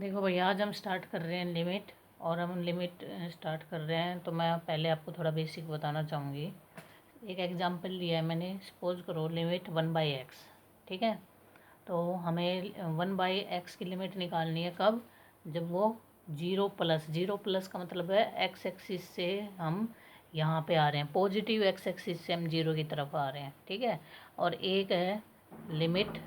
देखो भैया, आज हम स्टार्ट कर रहे हैं लिमिट। और हम लिमिट स्टार्ट कर रहे हैं तो मैं पहले आपको थोड़ा बेसिक बताना चाहूँगी। एक एग्जांपल लिया है मैंने। सपोज करो लिमिट 1/x, ठीक है। तो हमें 1/x की लिमिट निकालनी है कब? जब वो जीरो प्लस का मतलब है एक्स एक्सिस से हम यहाँ पे आ रहे हैं, पॉजिटिव एक्स एक्सिस से हम जीरो की तरफ आ रहे हैं, ठीक है। और एक है limit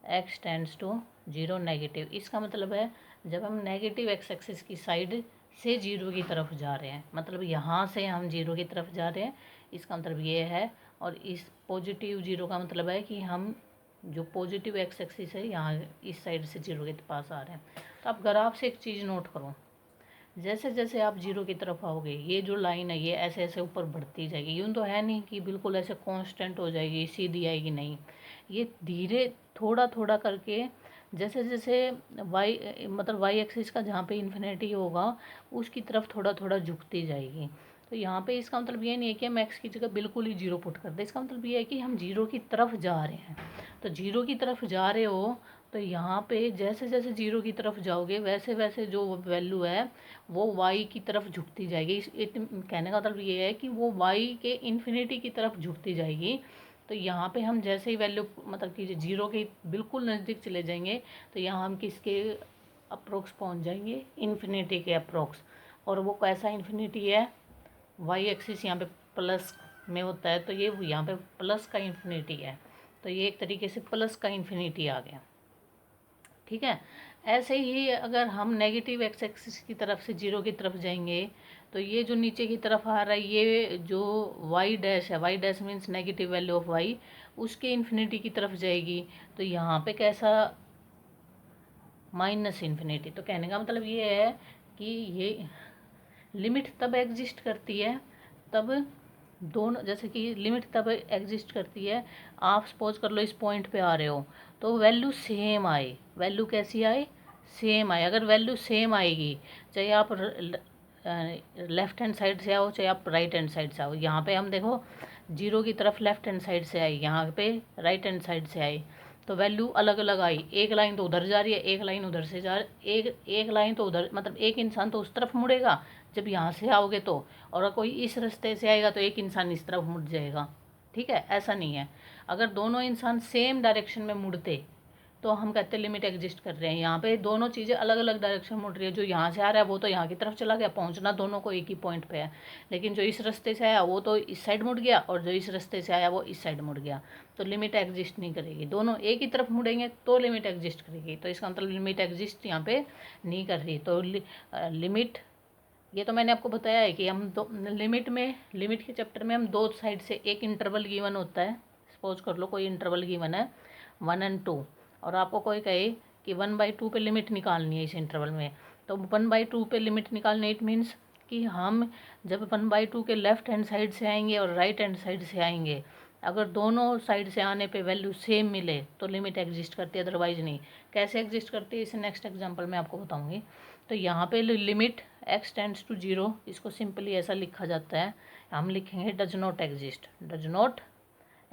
x tends to zero negative. इसका मतलब है जब हम नेगेटिव एक्स एक्सिस की साइड से जीरो की तरफ जा रहे हैं, मतलब यहाँ से हम जीरो की तरफ जा रहे हैं, इसका मतलब ये है। और इस पॉजिटिव जीरो का मतलब है कि हम जो पॉजिटिव एक्स एक्सिस है यहाँ इस साइड से जीरो के पास आ रहे हैं। तो आप ग्राफ से एक चीज़ नोट करो, जैसे जैसे आप जीरो की तरफ आओगे ये जो लाइन है ये ऐसे ऐसे ऊपर बढ़ती जाएगी। यूँ तो है नहीं कि बिल्कुल ऐसे कांस्टेंट हो जाएगी, सीधी आएगी, नहीं। ये धीरे थोड़ा थोड़ा करके जैसे जैसे वाई मतलब वाई एक्सिस का जहाँ पे इन्फिनिटी होगा उसकी तरफ थोड़ा थोड़ा झुकती जाएगी। तो यहाँ पे इसका मतलब ये नहीं है कि हम एक्स की जगह बिल्कुल ही जीरो पुट कर दें। इसका मतलब ये है कि हम जीरो की तरफ जा रहे हैं। तो जीरो की तरफ जा रहे हो तो यहाँ पे जैसे जैसे जीरो की तरफ जाओगे वैसे वैसे जो वैल्यू है वो वाई की तरफ झुकती जाएगी। कहने का मतलब ये है कि वो वाई के इन्फिनिटी की तरफ झुकती जाएगी। तो यहाँ पे हम जैसे ही वैल्यू मतलब कि जीरो के बिल्कुल नज़दीक चले जाएंगे तो यहाँ हम किसके अप्रोक्स पहुँच जाएंगे? इन्फिनिटी के अप्रोक्स। और वो कैसा इन्फिनिटी है? वाई एक्सिस यहाँ पे प्लस में होता है तो ये यहाँ पे प्लस का इन्फिनिटी है। तो ये एक तरीके से प्लस का इन्फिनिटी आ गया, ठीक है। ऐसे ही अगर हम नेगेटिव एक्स एक्सिस की तरफ से जीरो की तरफ जाएंगे तो ये जो नीचे की तरफ आ रहा है ये जो वाई डैश है, y dash means negative value of y, उसके इन्फिनिटी की तरफ जाएगी। तो यहाँ पे कैसा? Minus infinity. तो कहने का मतलब ये है कि ये लिमिट तब एग्जिस्ट करती है तब दोनों, जैसे कि लिमिट तब एग्जिस्ट करती है, आप सपोज कर लो इस पॉइंट पे आ रहे हो तो वैल्यू सेम आए। वैल्यू कैसी आए? सेम आए। अगर वैल्यू सेम आएगी चाहे आप लेफ्ट हैंड साइड से आओ चाहे आप राइट हैंड साइड से आओ, यहाँ पे हम देखो जीरो की तरफ लेफ्ट हैंड साइड से आई, यहाँ पे राइट हैंड साइड से आई, तो वैल्यू अलग अलग आई। एक लाइन तो उधर जा रही है, एक लाइन उधर से जा एक लाइन तो उधर, मतलब एक इंसान तो उस तरफ मुड़ेगा जब यहाँ से आओगे तो, और कोई इस रास्ते से आएगा तो एक इंसान इस तरफ मुड़ जाएगा, ठीक है। ऐसा नहीं है। अगर दोनों इंसान सेम डायरेक्शन में मुड़ते तो हम कहते हैं लिमिट एग्जिस्ट कर रहे हैं। यहाँ पे दोनों चीज़ें अलग अलग डायरेक्शन मुड़ रही है, जो यहाँ से आ रहा है वो तो यहाँ की तरफ चला गया, पहुँचना दोनों को एक ही पॉइंट पे है। लेकिन जो इस रास्ते से आया वो तो इस साइड मुड़ गया और जो इस रास्ते से आया वो इस साइड मुड़ गया। तो लिमिट एग्जिस्ट नहीं करेगी। दोनों एक ही तरफ मुड़ेंगे तो लिमिट एग्जिस्ट करेगी। तो इसका मतलब लिमिट एग्जिस्ट यहाँ पे नहीं कर रही। तो लिमिट, ये तो मैंने आपको बताया है कि हम दो लिमिट के चैप्टर में हम दो साइड से एक इंटरवल गिवन होता है। सपोज कर लो कोई इंटरवल गिवन है 1 और 2, और आपको कोई कहे कि 1/2 पे लिमिट निकालनी है इस इंटरवल में, तो 1/2 पे लिमिट निकालनी, इट मीन्स कि हम जब 1/2 के लेफ्ट हैंड साइड से आएंगे और राइट हैंड साइड से आएंगे, अगर दोनों साइड से आने पे वैल्यू सेम मिले तो लिमिट एग्जिस्ट करती है, अदरवाइज नहीं। कैसे एग्जिस्ट करती है इसे नेक्स्ट एग्जांपल में आपको बताऊंगी। तो यहाँ पे limit x tends to zero, इसको सिंपली ऐसा लिखा जाता है, हम लिखेंगे does not exist. Does not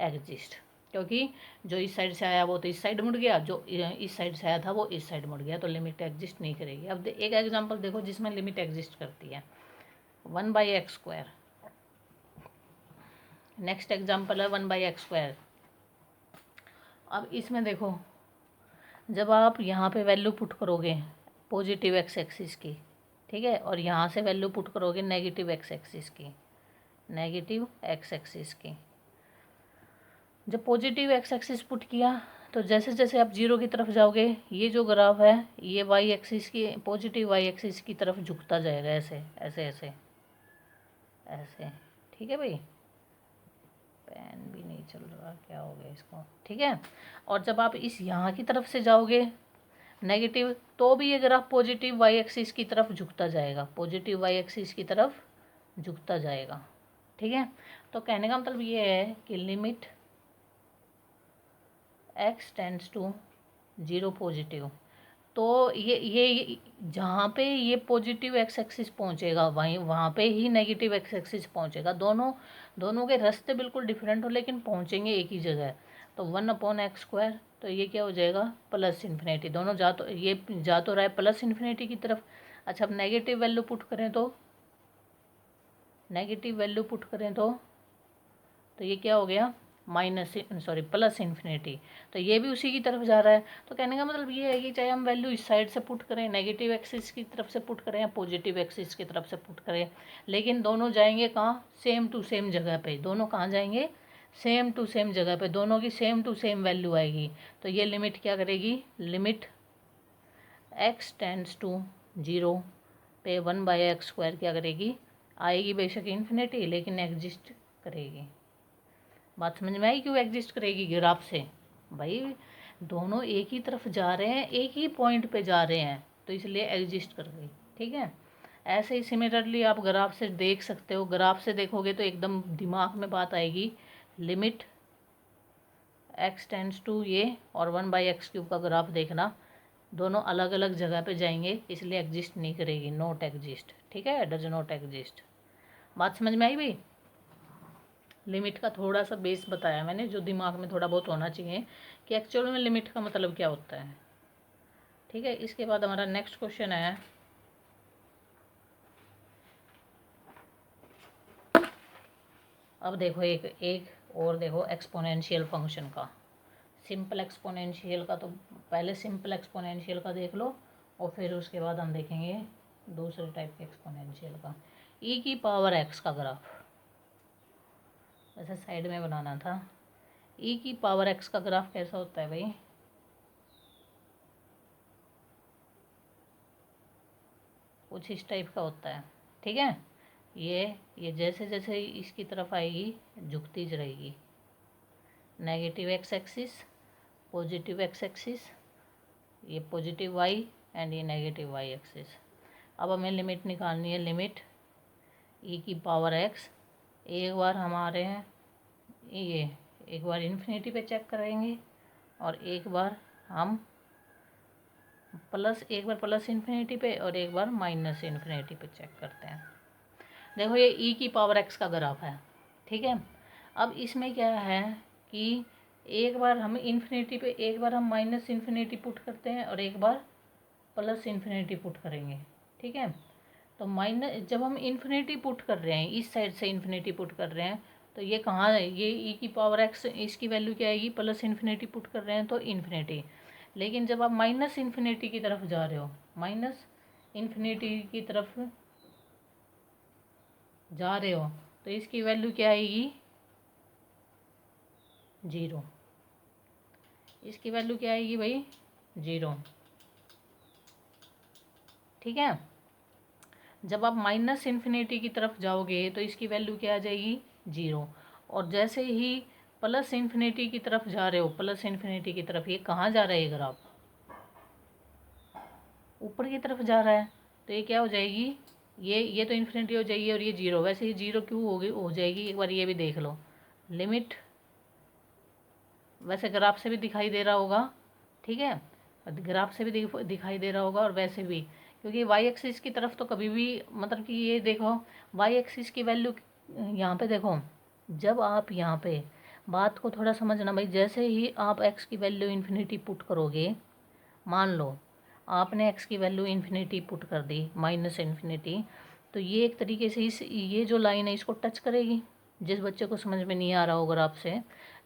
exist, क्योंकि जो इस साइड से आया वो तो इस साइड मुड़ गया, जो इस साइड से आया था वो इस साइड मुड़ गया, तो लिमिट एग्जिस्ट नहीं करेगी। अब एक एग्जांपल देखो जिसमें लिमिट एग्जिस्ट करती है, 1/x²। नेक्स्ट एग्जांपल है 1/x²। अब इसमें देखो जब आप यहाँ पे वैल्यू पुट करोगे पॉजिटिव एक्स एक्सिस की, ठीक है, और यहाँ से वैल्यू पुट करोगे नेगेटिव एक्स एक्सिस की, नेगेटिव एक्स एक्सिस की, जब पॉजिटिव एक्स एक्सिस पुट किया तो जैसे जैसे आप जीरो की तरफ जाओगे ये जो ग्राफ है ये वाई एक्सिस की, पॉजिटिव वाई एक्सिस की तरफ झुकता जाएगा, ऐसे ऐसे ऐसे ऐसे, ठीक है भाई। पेन भी नहीं चल रहा, क्या हो गया इसको, ठीक है। और जब आप इस यहाँ की तरफ से जाओगे नेगेटिव, तो भी ये ग्राफ पॉजिटिव वाई एक्सिस की तरफ झुकता जाएगा, पॉजिटिव वाई एक्सिस की तरफ झुकता जाएगा, ठीक है। तो कहने का मतलब ये है कि limit x tends to zero positive, तो ये जहाँ पे ये पॉजिटिव एक्स एक्सिस पहुँचेगा वहीं वहाँ पे ही नेगेटिव एक्स एक्सिस पहुँचेगा। दोनों के रास्ते बिल्कुल डिफरेंट हो लेकिन पहुँचेंगे एक ही जगह। तो 1/x², तो ये क्या हो जाएगा प्लस इन्फिनिटी, दोनों जा तो ये जा तो रहा है प्लस इन्फिनिटी की तरफ। अच्छा, अब नेगेटिव वैल्यू पुट करें तो ये क्या हो गया प्लस इन्फिनिटी, तो ये भी उसी की तरफ जा रहा है। तो कहने का मतलब ये है कि चाहे हम वैल्यू इस साइड से पुट करें, नेगेटिव एक्सिस की तरफ से पुट करें या पॉजिटिव एक्सिस की तरफ से पुट करें, लेकिन दोनों जाएंगे कहाँ, सेम टू सेम जगह पे। दोनों कहाँ जाएंगे, सेम टू सेम जगह पे, दोनों की सेम टू सेम वैल्यू आएगी। तो ये लिमिट क्या करेगी, लिमिट x टेंड्स टू 0 पे 1/x² क्या करेगी, आएगी बेशक इन्फिनिटी, लेकिन एग्जिस्ट करेगी। बात समझ में आई क्यों एग्जिस्ट करेगी ग्राफ से, भाई दोनों एक ही तरफ जा रहे हैं, एक ही पॉइंट पे जा रहे हैं, तो इसलिए एग्जिस्ट कर गई। ठीक है, ऐसे ही सिमिलरली आप ग्राफ से देख सकते हो, ग्राफ से देखोगे तो एकदम दिमाग में बात आएगी, लिमिट x टेंड्स टू ये और 1/x³ का ग्राफ देखना, दोनों अलग अलग जगह पे जाएंगे, इसलिए एग्जिस्ट नहीं करेगी, नॉट एग्जिस्ट। ठीक है, डज नॉट एग्जिस्ट। बात समझ में आई भाई। लिमिट का थोड़ा सा बेस बताया मैंने, जो दिमाग में थोड़ा बहुत होना चाहिए कि एक्चुअल में लिमिट का मतलब क्या होता है। ठीक है, इसके बाद हमारा नेक्स्ट क्वेश्चन है, अब देखो एक और देखो एक्सपोनेंशियल फंक्शन का। सिंपल एक्सपोनेंशियल का तो पहले सिंपल एक्सपोनेंशियल का देख लो, और फिर उसके बाद हम देखेंगे दूसरे टाइप के एक्सपोनेंशियल का। e⁻x का ग्राफ वैसे साइड में बनाना था। e⁻x का ग्राफ कैसा होता है भाई, कुछ इस टाइप का होता है। ठीक है, ये जैसे जैसे इसकी तरफ आएगी झुकती रहेगी, negative x axis, positive x axis, ये पॉजिटिव y एंड ये नेगेटिव y एक्सिस। अब हमें लिमिट निकालनी है, लिमिट e⁻x, एक बार हमारे हैं ये, एक बार इन्फिनिटी पे चेक करेंगे और एक बार हम एक बार प्लस इन्फिनिटी पे और एक बार माइनस इन्फिनिटी पे चेक करते हैं। देखो ये e⁻x का ग्राफ है। ठीक है, अब इसमें क्या है कि एक बार हम इन्फिनिटी पे, एक बार हम माइनस इन्फिनिटी पुट करते हैं और एक बार प्लस इन्फिनिटी पुट करेंगे। ठीक है, तो माइनस जब हम इन्फिनिटी पुट कर रहे हैं, इस साइड से इन्फिनिटी पुट कर रहे हैं, तो ये कहाँ है, ये e⁻x, इसकी वैल्यू क्या आएगी, प्लस इन्फिनिटी पुट कर रहे हैं तो इन्फिनिटी। लेकिन जब आप माइनस इन्फिनिटी की तरफ जा रहे हो, माइनस इन्फिनिटी की तरफ जा रहे हो, तो इसकी वैल्यू क्या आएगी, 0। इसकी वैल्यू क्या आएगी भाई, 0। ठीक है, जब आप माइनस इन्फिनिटी की तरफ जाओगे तो इसकी वैल्यू क्या आ जाएगी, 0। और जैसे ही प्लस इन्फिनिटी की तरफ जा रहे हो, प्लस इन्फिनिटी की तरफ, ये कहाँ जा रहा है, ये ग्राफ ऊपर की तरफ जा रहा है, तो ये क्या हो जाएगी, ये तो इन्फिनिटी हो जाएगी और ये 0। वैसे ही 0 क्यों हो जाएगी, एक बार ये भी देख लो। लिमिट वैसे ग्राफ से भी दिखाई दे रहा होगा, ठीक है, ग्राफ से भी दिखाई दे रहा होगा और वैसे भी, क्योंकि वाई एक्सिस की तरफ तो कभी भी, मतलब कि ये देखो वाई एक्सिस की वैल्यू यहाँ पे देखो, जब आप यहाँ पे बात को थोड़ा समझना भाई, जैसे ही आप एक्स की वैल्यू इन्फिनिटी पुट करोगे, मान लो आपने एक्स की वैल्यू इन्फिनिटी पुट कर दी, माइनस इन्फिनिटी, तो ये एक तरीके से ये जो लाइन है इसको टच करेगी। जिस बच्चे को समझ में नहीं आ रहा हो ग्राफ से,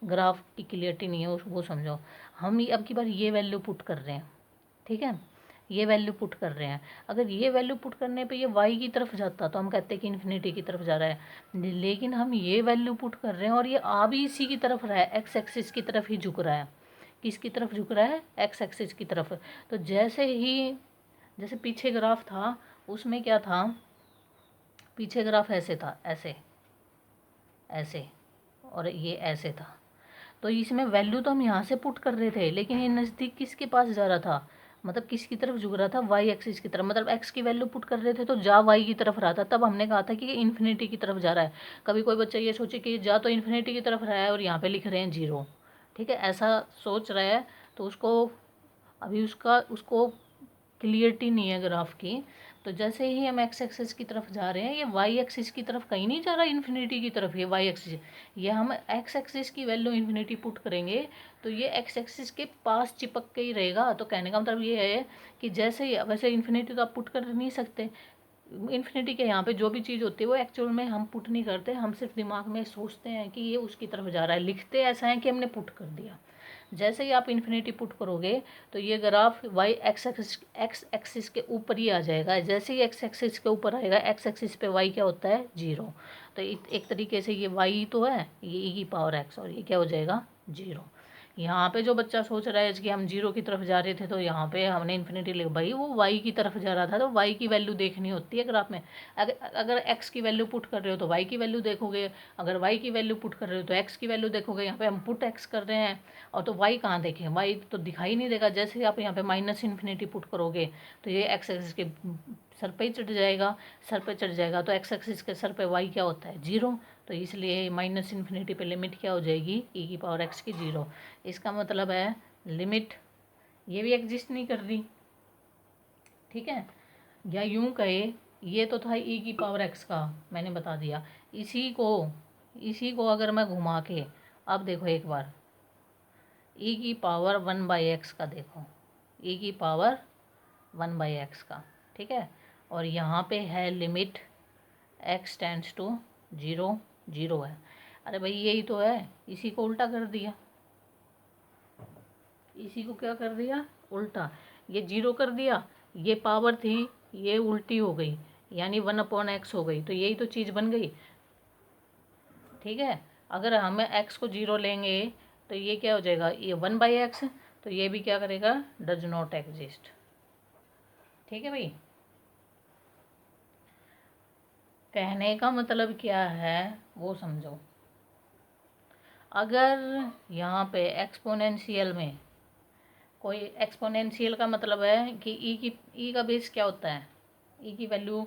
ग्राफ की क्लियरिटी नहीं है वो समझो। हम अब की बार ये वैल्यू पुट कर रहे हैं, ठीक है, ये वैल्यू पुट कर रहे हैं। अगर ये वैल्यू पुट करने पे ये वाई की तरफ जाता तो हम कहते हैं कि इन्फिनिटी की तरफ जा रहा है, लेकिन हम ये वैल्यू पुट कर रहे हैं और ये आ भी इसी की तरफ रहा है, एक्स एक्सिस की तरफ ही झुक रहा है। किसकी तरफ झुक रहा है, एक्स एक्सिस की तरफ। तो जैसे पीछे ग्राफ था, उसमें क्या था, पीछे ग्राफ ऐसे था, ऐसे ऐसे, और ये ऐसे था। तो इसमें वैल्यू तो हम यहाँ से पुट कर रहे थे, लेकिन ये नज़दीक किसके पास जा रहा था, मतलब किसकी तरफ झुक रहा था, वाई एक्सिस की तरफ। मतलब एक्स की वैल्यू पुट कर रहे थे तो जा वाई की तरफ रहा था। तब हमने कहा था कि ये इन्फिनिटी की तरफ जा रहा है। कभी कोई बच्चा ये सोचे कि जा तो इन्फिनिटी की तरफ रहा है और यहाँ पे लिख रहे हैं 0, ठीक है, ऐसा सोच रहा है, तो उसको अभी उसको क्लियरिटी नहीं है ग्राफ की। तो जैसे ही हम एक्स एक्सिस की तरफ जा रहे हैं, ये वाई एक्सिस की तरफ कहीं नहीं जा रहा, इन्फिनिटी की तरफ, ये वाई एक्सिस, ये हम एक्स एक्सिस की वैल्यू इन्फिनिटी पुट करेंगे तो ये एक्स एक्सिस के पास चिपक के ही रहेगा। तो कहने का मतलब ये है कि जैसे ही, वैसे इन्फिनिटी तो आप पुट कर नहीं सकते, इन्फिनिटी के यहाँ पे जो भी चीज़ होती है वो एक्चुअल में हम पुट नहीं करते, हम सिर्फ दिमाग में सोचते हैं कि ये उसकी तरफ जा रहा है, लिखते ऐसा है कि हमने पुट कर दिया। जैसे ही आप इन्फिनिटी पुट करोगे तो ये ग्राफ वाई एक्स एक्सिस के ऊपर ही आ जाएगा। जैसे ही एक्स एक्सिस के ऊपर आएगा, एक्स एक्सिस पे वाई क्या होता है, 0। तो एक तरीके से ये वाई तो है, ये ई की पावर एक्स, और ये क्या हो जाएगा, 0। यहाँ पे जो बच्चा सोच रहा है कि हम 0 की तरफ जा रहे थे तो यहाँ पे हमने इन्फिनिटी लिख, भाई वो वाई की तरफ जा रहा था तो वाई की वैल्यू देखनी होती है ग्राफ में। अगर एक्स की वैल्यू पुट कर रहे हो तो वाई की वैल्यू देखोगे, अगर वाई की वैल्यू पुट कर रहे हो तो एक्स की वैल्यू देखोगे। यहाँ पे हम पुट एक्स कर रहे हैं और तो वाई कहाँ देखें, वाई तो दिखाई नहीं देगा। जैसे ही आप यहाँ पे माइनस इन्फिनिटी पुट करोगे तो ये एक्स एक्सिस के सर पे ही चढ़ जाएगा, सर पे चढ़ जाएगा तो एक्स एक्सिस के सर पे वाई क्या होता है, 0। तो इसलिए माइनस इन्फिनिटी पे लिमिट क्या हो जाएगी, ई की पावर एक्स की 0। इसका मतलब है लिमिट ये भी एग्जिस्ट नहीं कर रही, ठीक है। या यूं कहे, ये तो था ई की पावर एक्स का, मैंने बता दिया। इसी को अगर मैं घुमा के, अब देखो एक बार, ई की पावर 1/x का देखो, ई की पावर 1/x का, ठीक है। और यहाँ पे है लिमिट x टेंड्स टू 0, 0 है। अरे भाई यही तो है, इसी को उल्टा कर दिया, इसी को क्या कर दिया, उल्टा। ये 0 कर दिया, ये पावर थी, ये उल्टी हो गई, यानी 1/x हो गई। तो यही तो चीज़ बन गई, ठीक है। अगर हम x को 0 लेंगे तो ये क्या हो जाएगा, ये 1/x, तो ये भी क्या करेगा, डज नॉट एग्जिस्ट, ठीक है भाई। कहने का मतलब क्या है वो समझो। अगर यहाँ पे एक्सपोनेंशियल में कोई, एक्सपोनेंशियल का मतलब है कि ई का बेस क्या होता है, ई की वैल्यू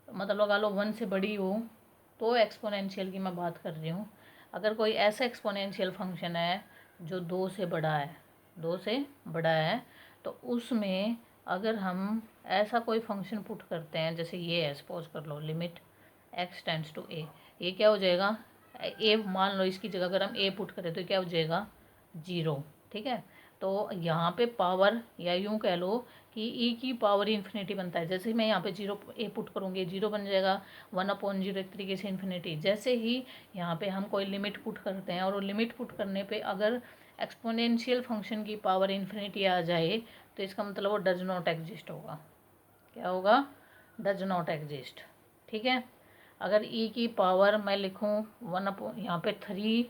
मतलब लगा लो 1 से बड़ी हो, तो एक्सपोनेंशियल की मैं बात कर रही हूँ। अगर कोई ऐसा एक्सपोनेंशियल फंक्शन है जो 2 से बड़ा है, 2 से बड़ा है, तो उसमें अगर हम ऐसा कोई फंक्शन पुट करते हैं, जैसे ये है, सपोज कर लो लिमिट x टेंड्स टू ए, ये क्या हो जाएगा, ए मान लो, इसकी जगह अगर हम ए पुट करें तो क्या हो जाएगा, 0, ठीक है। तो यहाँ पे पावर, या यूँ कह लो कि ई की पावर इन्फिनिटी बनता है। जैसे ही मैं यहाँ पे 0 ए पुट करूँगी, 0 बन जाएगा, 1/0 एक तरीके से इन्फिनिटी। जैसे ही यहाँ पे हम कोई लिमिट पुट करते हैं, और वो लिमिट पुट करने पे अगर एक्सपोनेंशियल फंक्शन की पावर इन्फिनिटी आ जाए तो इसका मतलब वो डज नॉट एग्जिस्ट होगा। क्या होगा, डज नॉट एग्जिस्ट, ठीक है। अगर ई की पावर मैं लिखूँ 1 यहाँ पे 3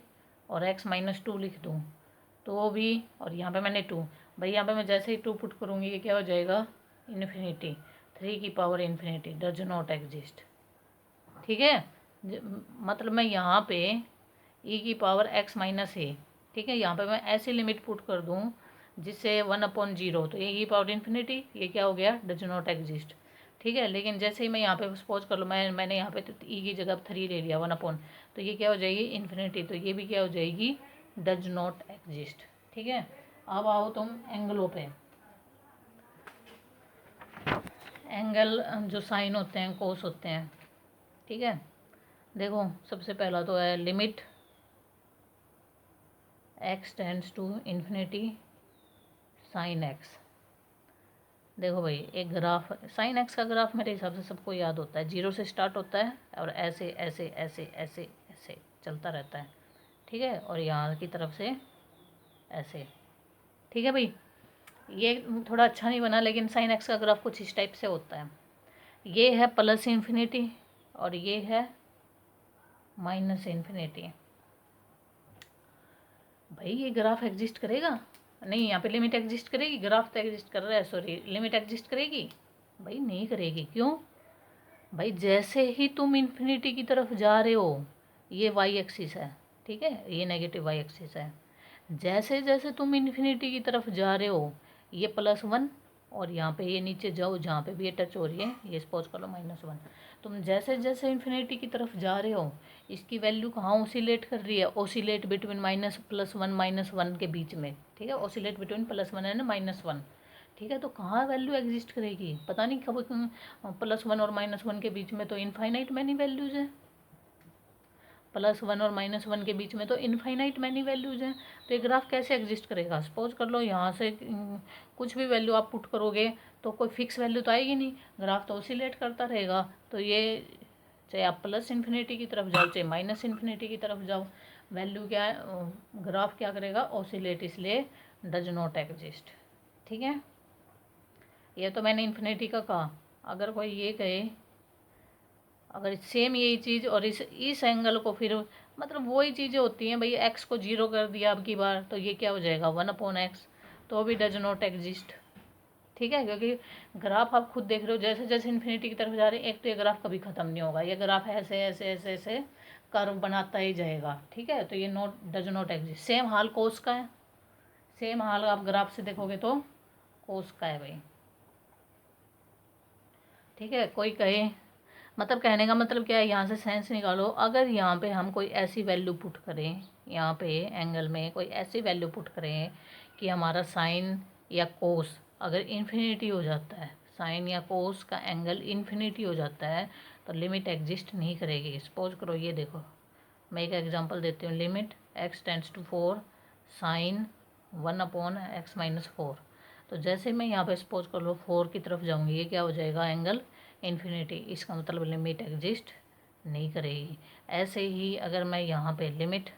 और x-2 लिख दूँ तो भी, और यहाँ पे मैंने 2, भाई यहाँ पे मैं जैसे ही 2 पुट करूँगी ये क्या हो जाएगा, इन्फिनिटी, 3 की power infinity, does not exist, ठीक है। मतलब मैं यहाँ पे ई की पावर x-a, ठीक है, यहाँ पे मैं ऐसी लिमिट पुट कर दूँ जिससे 1/0, तो ये ई पावर इन्फिनिटी, ये क्या हो गया, डज नॉट एग्जिस्ट, ठीक है। लेकिन जैसे ही मैं यहाँ पे सपोज कर लो, मैंने यहाँ पे तो ई की जगह 3 ले लिया, 1/, तो ये क्या हो जाएगी, इन्फिनिटी, तो ये भी क्या हो जाएगी, डज नॉट एग्जिस्ट, ठीक है। अब आओ तुम एंगलों पे। एंगल जो साइन होते हैं, कोस होते हैं, ठीक है। देखो सबसे पहला तो है limit x tends to infinity sine x। देखो भाई एक ग्राफ, साइन एक्स का ग्राफ मेरे हिसाब से सबको याद होता है, 0 से स्टार्ट होता है और ऐसे ऐसे ऐसे ऐसे ऐसे चलता रहता है, ठीक है। और यहाँ की तरफ से ऐसे, ठीक है भाई। ये थोड़ा अच्छा नहीं बना, लेकिन साइन एक्स का ग्राफ कुछ इस टाइप से होता है। ये है प्लस इन्फिनिटी और ये है माइनस इन्फिनिटी। भाई ये ग्राफ एग्जिस्ट करेगा, नहीं, यहाँ पे लिमिट एग्जिस्ट करेगी, ग्राफ तो एग्जिस्ट कर रहा है, सॉरी, लिमिट एग्जिस्ट करेगी, भाई नहीं करेगी। क्यों, भाई जैसे ही तुम इन्फिनिटी की तरफ जा रहे हो, ये वाई एक्सिस है, ठीक है, ये नेगेटिव वाई एक्सिस है, जैसे जैसे तुम इन्फिनिटी की तरफ जा रहे हो ये +1, और यहाँ पे ये नीचे जाओ जहाँ पे भी ये टच हो रही है, ये सपोज कर लो -1। तुम जैसे जैसे इन्फिनिटी की तरफ जा रहे हो इसकी वैल्यू कहाँ ओसिलेट कर रही है, ओसिलेट बिटवीन +1 -1 के बीच में, ठीक है, ओसिलेट बिटवीन +1 एंड -1, ठीक है, तो कहाँ वैल्यू एग्जिस्ट करेगी पता नहीं कब। +1 और -1 के बीच में तो इनफाइनाइट मैनी वैल्यूज़ हैं, +1 और -1 के बीच में तो इनफाइनाइट मैनी वैल्यूज़ हैं। तो ये ग्राफ कैसे एग्जिस्ट करेगा? सपोज कर लो यहाँ से कुछ भी वैल्यू आप पुट करोगे तो कोई फिक्स वैल्यू तो आएगी नहीं, ग्राफ तो ऑसिलेट करता रहेगा। तो ये चाहे आप +∞ की तरफ जाओ चाहे -∞ की तरफ जाओ, वैल्यू क्या है, ग्राफ क्या करेगा, ऑसिलेट, इसलिए डज नॉट एग्जिस्ट। ठीक है, ये तो मैंने इन्फिनिटी का कहा। अगर कोई ये कहे, अगर सेम यही चीज़ और इस एंगल को फिर, मतलब वही चीज़ें होती हैं भाई, एक्स को 0 कर दिया अब की बार तो ये क्या हो जाएगा 1/x, तो भी डज नॉट एग्जिस्ट। ठीक है, क्योंकि ग्राफ आप खुद देख रहे हो जैसे जैसे इन्फिनिटी की तरफ जा रहे हैं, एक तो ये ग्राफ कभी ख़त्म नहीं होगा, ये ग्राफ ऐसे ऐसे ऐसे ऐसे कर्व बनाता ही जाएगा। ठीक है, तो ये डज नॉट एग्जिस्ट। सेम हाल कोस का है, सेम हाल आप ग्राफ से देखोगे तो कोस का है भाई। ठीक है, कोई कहे, मतलब कहने का मतलब क्या है, यहाँ से सेंस निकालो। अगर यहाँ पे हम कोई ऐसी वैल्यू पुट करें, यहाँ पे एंगल में कोई ऐसी वैल्यू पुट करें कि हमारा साइन या कोस अगर इन्फिनिटी हो जाता है, साइन या कोस का एंगल इन्फिनिटी हो जाता है, तो लिमिट एग्जिस्ट नहीं करेगी। सपोज करो, ये देखो, मैं एक एग्जांपल देती हूँ। Limit x tends to 4 sine 1/x-4। तो जैसे मैं यहाँ पे सपोज कर लो 4 की तरफ जाऊँगी, ये क्या हो जाएगा, एंगल इन्फिनिटी। इसका मतलब लिमिट एग्जिस्ट नहीं करेगी। ऐसे ही अगर मैं यहाँ पे limit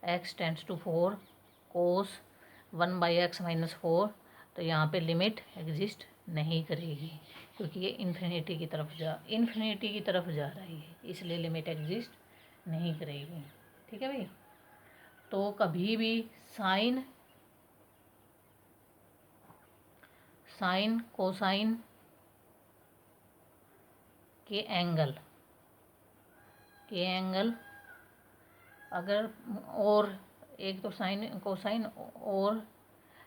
x tends to 4 cos 1/x-4, तो यहाँ पे लिमिट एग्जिस्ट नहीं करेगी, क्योंकि ये इन्फिनिटी की तरफ जा रही है, इसलिए लिमिट एग्जिस्ट नहीं करेगी। ठीक है भाई, तो कभी भी साइन कोसाइन के एंगल अगर, और एक तो साइन कोसाइन और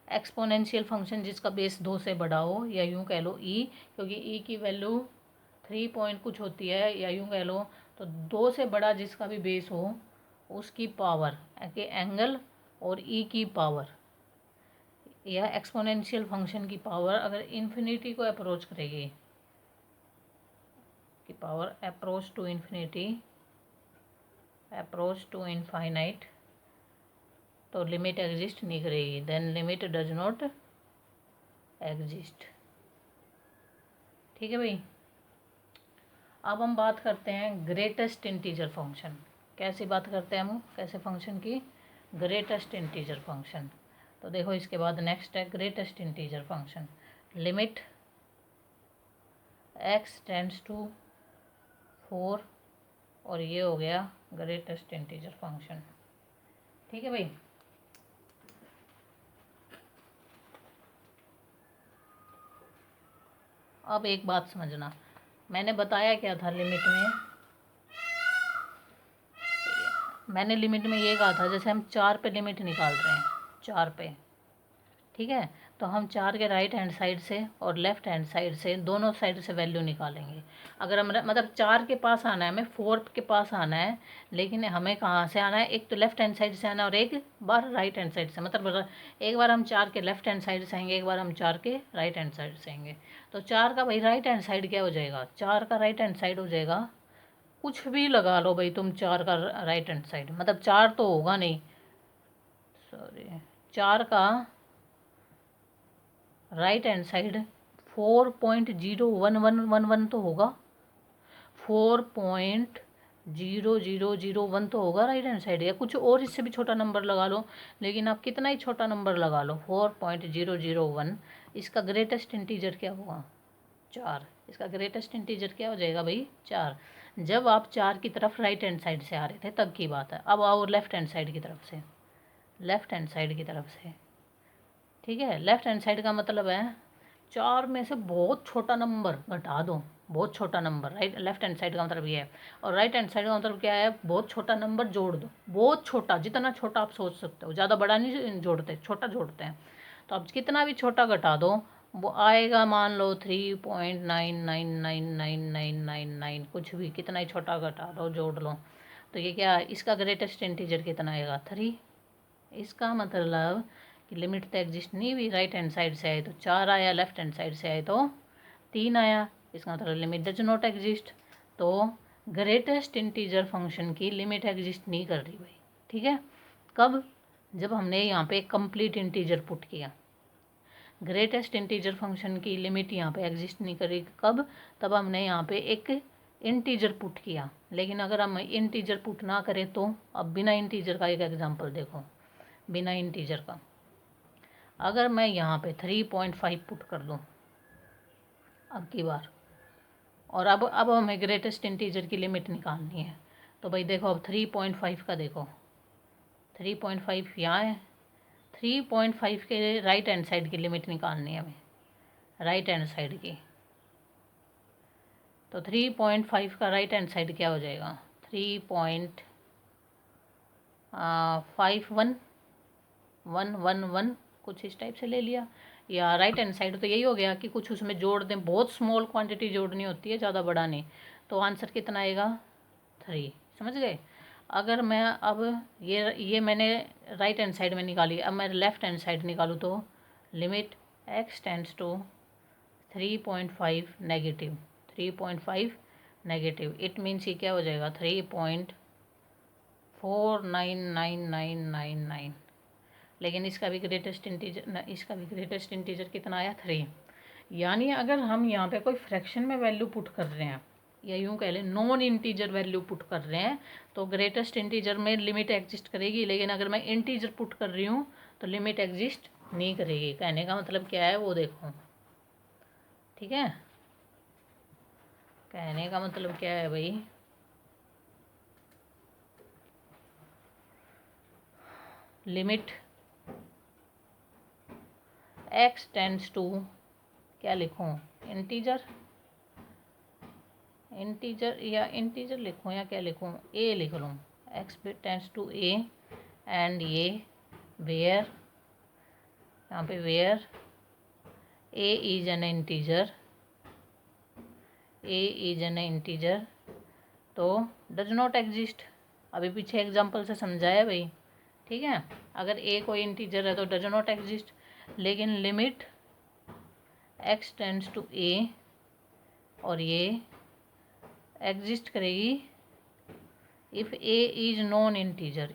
एक्सपोनेंशियल फंक्शन जिसका बेस 2 से बड़ा हो, या यूँ कह लो ई, क्योंकि ई की वैल्यू 3 पॉइंट कुछ होती है, या यूँ कह लो तो 2 से बड़ा जिसका भी बेस हो, उसकी पावर के एंगल और ई की पावर या एक्सपोनेंशियल फंक्शन की पावर अगर इन्फिनिटी को अप्रोच करेगी, की पावर अप्रोच टू इनफाइनाइट, तो लिमिट एग्जिस्ट नहीं करेगी, then limit does not exist. ठीक है भाई, अब हम बात करते हैं ग्रेटेस्ट इंटीजर फंक्शन। कैसी बात करते हैं हम, कैसे फंक्शन की, ग्रेटेस्ट इंटीजर फंक्शन। तो देखो इसके बाद नेक्स्ट है greatest integer function. Limit x tends to 4, और ये हो गया ग्रेटेस्ट इंटीजर फंक्शन। ठीक है भाई, अब एक बात समझना, मैंने बताया क्या था मैंने लिमिट में ये कहा था, जैसे हम 4 पे लिमिट निकाल रहे हैं, 4 पे, ठीक है, तो हम 4 के राइट हैंड साइड से और लेफ्ट हैंड साइड से, दोनों साइड से वैल्यू निकालेंगे। अगर हम मतलब 4 के पास आना है, हमें 4 के पास आना है, लेकिन हमें कहाँ से आना है, एक तो लेफ्ट हैंड साइड से आना है और एक बार राइट हैंड साइड से, मतलब एक बार हम 4 के लेफ्ट हैंड साइड से आएंगे, एक बार हम 4 के राइट हैंड साइड से आएंगे। तो 4 का भाई राइट हैंड साइड क्या हो जाएगा, 4 का राइट हैंड साइड हो जाएगा, कुछ भी लगा लो भाई तुम, 4 का राइट हैंड साइड, मतलब 4 तो होगा नहीं, सॉरी, 4 का राइट हैंड साइड 4.01111 तो होगा, 4.0001 तो होगा राइट हैंड साइड, या कुछ और इससे भी छोटा नंबर लगा लो, लेकिन आप कितना ही छोटा नंबर लगा लो, 4.001। इसका ग्रेटेस्ट इंटीजर क्या होगा, 4। इसका ग्रेटेस्ट इंटीजर क्या हो जाएगा भाई, 4। जब आप 4 की तरफ राइट हैंड साइड से आ रहे थे तब की बात है। अब आओ लेफ्ट हैंड साइड की तरफ से, लेफ्ट हैंड साइड की तरफ से, ठीक है, लेफ्ट हैंड साइड का मतलब है 4 में से बहुत छोटा नंबर घटा दो, बहुत छोटा number, right left hand side का मतलब ये है। और राइट हैंड साइड का मतलब क्या है, बहुत छोटा नंबर जोड़ दो, बहुत छोटा, जितना छोटा आप सोच सकते हो, ज़्यादा बड़ा नहीं जोड़ते, छोटा जोड़ते हैं। तो आप कितना भी छोटा घटा दो, वो आएगा मान लो 3.999999, कुछ भी, कितना ही छोटा घटा दो, जोड़ लो, तो ये क्या, इसका ग्रेटेस्ट इंटीजर कितना आएगा, 3। इसका मतलब कि लिमिट तो एग्जिस्ट नहीं हुई, राइट हैंड साइड से आए तो 4 आया, लेफ्ट हैंड साइड से आए तो 3 आया, इसका मतलब लिमिट डज नॉट एग्जिस्ट। तो ग्रेटेस्ट इंटीजर फंक्शन की लिमिट एग्जिस्ट नहीं कर रही भाई, ठीक है। कब? जब हमने यहाँ पे कंप्लीट इंटीजर पुट किया। ग्रेटेस्ट इंटीजर फंक्शन की लिमिट यहाँ पे एग्जिस्ट नहीं करेगी, कब? तब हमने यहाँ पे एक इंटीजर पुट किया। लेकिन अगर हम इंटीजर पुट ना करें तो, अब बिना इंटीजर का एक एग्जांपल देखो, बिना इंटीजर का अगर मैं यहाँ पे 3.5 पुट कर दूँ अब की बार, और अब हमें ग्रेटेस्ट इंटीजर की लिमिट निकालनी है, तो भाई देखो अब 3.5 का देखो, 3.5 यहाँ है, 3.5 के राइट हैंड साइड की लिमिट निकालनी है हमें, राइट हैंड साइड की। तो 3.5 का राइट हैंड साइड क्या हो जाएगा? 3.51 कुछ इस टाइप से ले लिया, या राइट हैंड साइड तो यही हो गया कि कुछ उसमें जोड़ दें, बहुत स्मॉल क्वांटिटी जोड़नी होती है, ज़्यादा बड़ा नहीं। तो आंसर कितना आएगा? 3। समझ गए? अगर मैं अब ये मैंने राइट हैंड साइड में निकाली, अब मैं लेफ्ट हैंड साइड निकालूँ तो limit x tends to 3.5 negative, 3.5 negative, it means ये क्या हो जाएगा? 3.499999। लेकिन इसका भी ग्रेटेस्ट इंटीजर कितना आया? 3। यानी अगर हम यहाँ पे कोई फ्रैक्शन में वैल्यू पुट कर रहे हैं, या यूँ कह लें नॉन इंटीजर वैल्यू पुट कर रहे हैं, तो ग्रेटेस्ट इंटीजर में लिमिट एग्जिस्ट करेगी। लेकिन अगर मैं इंटीजर पुट कर रही हूँ तो लिमिट एग्जिस्ट नहीं करेगी। कहने का मतलब क्या है वो देखो, ठीक है। कहने का मतलब क्या है भाई, लिमिट x टेंड्स टू, क्या लिखूँ, इंटीजर या इंटीजर लिखूँ या क्या लिखूँ, a लिख लूँ, x tends to a, and ये वेयर, यहाँ पे where a is an integer, तो डज नॉट एग्जिस्ट। अभी पीछे एग्जांपल से समझाया भाई, ठीक है। अगर a कोई इंटीजर है तो डज नॉट एग्जिस्ट, लेकिन limit x tends to a और ये एग्जिस्ट करेगी if a is non integer,